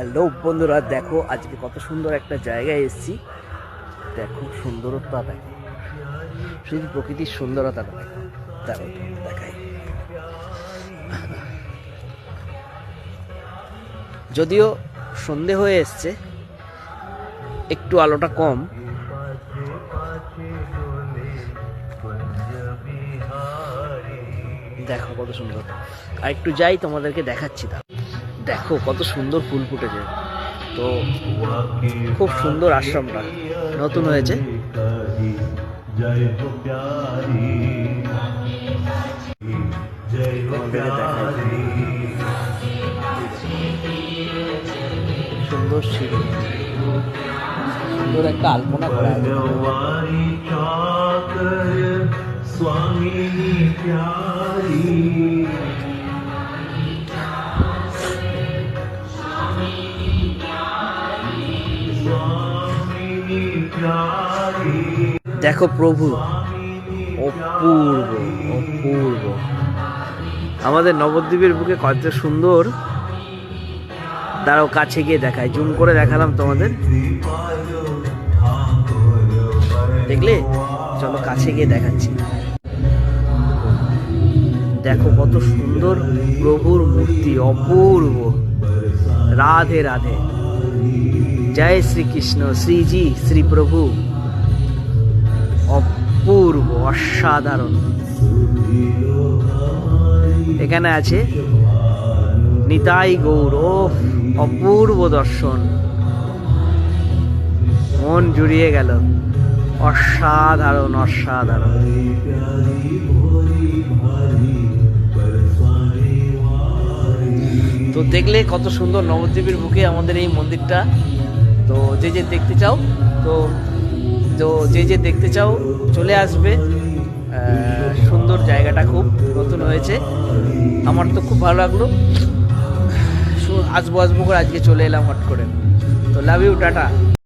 Hello বন্ধুরা, দেখো আজকে কত সুন্দর একটা জায়গায় এসেছি। দেখো সুন্দরতা, দেখো শুধু প্রকৃতির সুন্দরতাটা দেখো। তার দেখাই, যদিও সন্ধে হয়ে এসছে, একটু আলোটা কম। দেখো কত সুন্দর। আর একটু যাই, তোমাদেরকে দেখাচ্ছি। দেখো কত সুন্দর ফুল ফুটেছে। তো খুব সুন্দর আশ্রমটা, নতুন হয়েছে। সুন্দর সিঁড়ি, সুন্দর একটা আলপনা করা আছে। দেখো প্রভু, অপূর্ব অপূর্ব। আমাদের নবদ্বীপের বুকে কত সুন্দর। দাঁড়াও, কাছে গিয়ে দেখায়, জুম করে দেখালাম তোমাদের, দেখলে? চলো কাছে গিয়ে দেখাচ্ছি। দেখো কত সুন্দর প্রভুর মূর্তি, অপূর্ব। রাধে রাধে, জয় শ্রীকৃষ্ণ, শ্রীজি শ্রী প্রভু। অপূর্ব, অসাধারণ। এখানে আছে নিতাই গৌর। ও অপূর্ব দর্শন, মন জুড়িয়ে গেল। অসাধারণ অসাধারণ। তো দেখলে কত সুন্দর নবদ্বীপের বুকে আমাদের এই মন্দিরটা। তো যে যে দেখতে চাও, তো যে দেখতে চাও চলে আসবে। সুন্দর জায়গাটা, খুব নতুন হয়েছে। আমার তো খুব ভালো লাগলো। আসবো করে আজকে চলে এলাম হট করে। তো লাভ ইউ, টাটা।